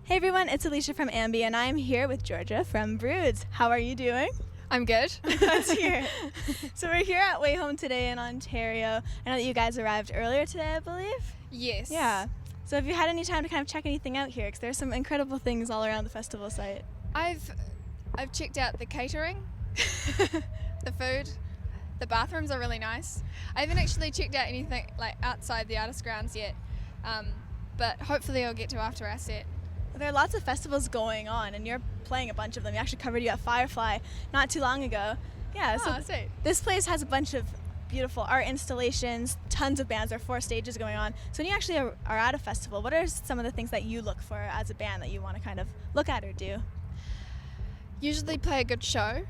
Hey everyone, it's Alicia from AMBY and I'm here with Georgia from Broods. How are you doing? I'm good. Let's hear it. So we're here at WayHome today in Ontario. I know that you guys arrived earlier today, I believe? Yes. Yeah. So have you had any time to kind of check anything out here? Because there's some incredible things all around the festival site. I've checked out the catering, the food, the bathrooms are really nice. I haven't actually checked out anything like outside the artist grounds yet, but hopefully I'll get to after our set. There are lots of festivals going on and you're playing a bunch of them. We actually covered you at Firefly not too long ago. Yeah, so sweet. This place has a bunch of beautiful art installations, tons of bands, there are 4 stages going on. So when you actually are at a festival, what are some of the things that you look for as a band that you want to kind of look at or do? Usually play a good show.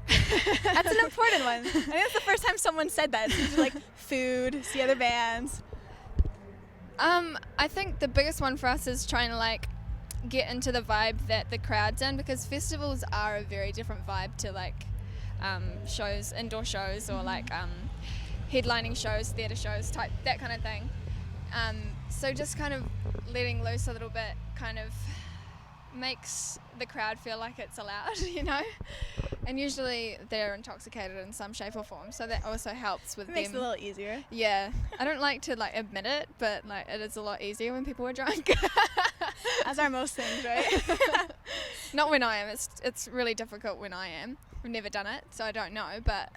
That's an important one. I think that's the first time someone said that. It's usually like food, see other bands. I think the biggest one for us is trying to like get into the vibe that the crowd's in, because festivals are a very different vibe to like shows, indoor shows, or like headlining shows, theatre shows, type that kind of thing. So just kind of letting loose a little bit kind of makes the crowd feel like it's allowed, you know? And usually they're intoxicated in some shape or form, so that also helps with them. It makes it a little easier. Yeah. I don't like to like admit it, but like it is a lot easier when people are drunk. As are most things, right? Not when I am. It's really difficult when I am. I've never done it, so I don't know, but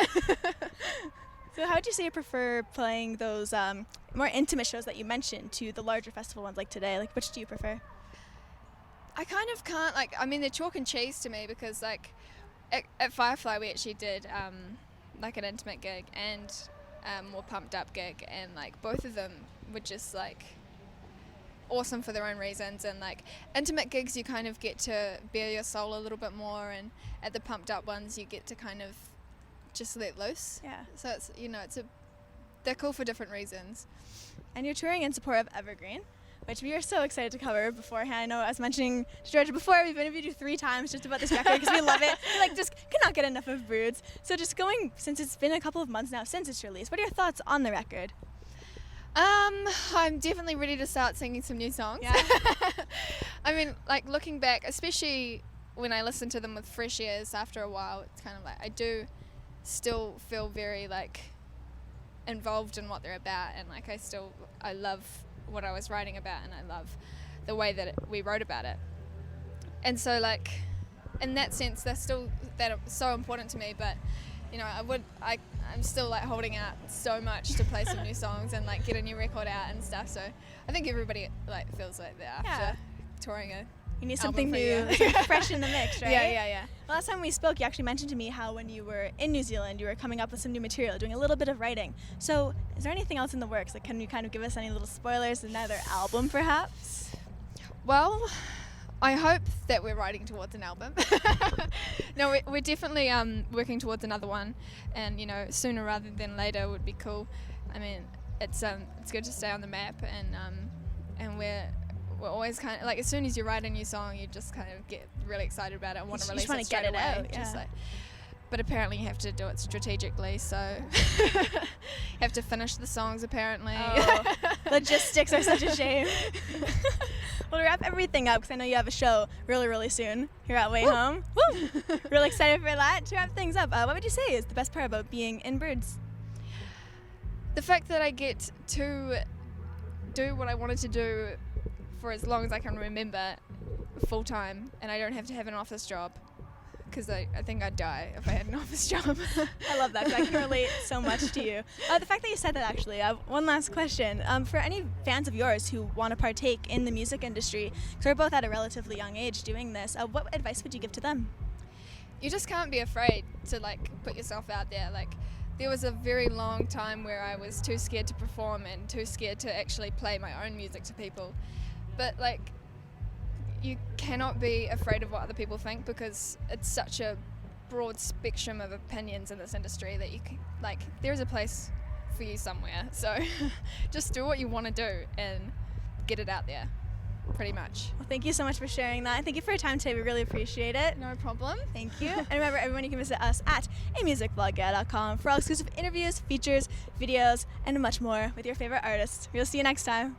So how would you say you prefer playing those more intimate shows that you mentioned to the larger festival ones like today? Like, which do you prefer? I kind of can't, like, I mean, they're chalk and cheese to me, because like at Firefly we actually did like an intimate gig and more pumped up gig, and like both of them were just like awesome for their own reasons. And like intimate gigs you kind of get to bare your soul a little bit more, and at the pumped up ones you get to kind of just let loose. Yeah. So it's, you know, they're cool for different reasons. And you're touring in support of Evergreen, which we are so excited to cover beforehand. I know I was mentioning to Georgia before, we've interviewed you 3 times just about this record because we love it. We like just cannot get enough of Broods. So just going, since it's been a couple of months now since its release, what are your thoughts on the record? I'm definitely ready to start singing some new songs. Yeah. I mean, like looking back, especially when I listen to them with fresh ears after a while, it's kind of like I do still feel very like involved in what they're about, and like I love what I was writing about, and I love the way that we wrote about it. And so like in that sense they're still so important to me, but you know, I'm still like holding out so much to play some new songs and like get a new record out and stuff. So I think everybody like feels like that after touring a You need something new, fresh in the mix, right? Yeah. Last time we spoke, you actually mentioned to me how when you were in New Zealand, you were coming up with some new material, doing a little bit of writing. So is there anything else in the works? Like, can you kind of give us any little spoilers? Another album, perhaps? Well, I hope that we're writing towards an album. No, we're definitely working towards another one, and you know, sooner rather than later would be cool. I mean, it's good to stay on the map, and we're always kind of like, as soon as you write a new song, you just kind of get really excited about it and want to release it straight away. Out, yeah. Just like, but apparently you have to do it strategically, so you have to finish the songs apparently. Oh, logistics are such a shame. Well, to wrap everything up, because I know you have a show really, really soon here at WayHome. Woo! Really excited for that. To wrap things up, what would you say is the best part about being in Broods? The fact that I get to do what I wanted to do for as long as I can remember, full time, and I don't have to have an office job, because I think I'd die if I had an office job. I love that, because I can relate so much to you. The fact that you said that, actually, one last question. For any fans of yours who want to partake in the music industry, because we're both at a relatively young age doing this, what advice would you give to them? You just can't be afraid to like put yourself out there. Like, there was a very long time where I was too scared to perform and too scared to actually play my own music to people. But like, you cannot be afraid of what other people think, because it's such a broad spectrum of opinions in this industry that you can, like, there's a place for you somewhere. So just do what you want to do and get it out there, pretty much. Well, thank you so much for sharing that. Thank you for your time today. We really appreciate it. No problem. Thank you. And remember, everyone, you can visit us at amusicblog.com for all exclusive interviews, features, videos, and much more with your favorite artists. We'll see you next time.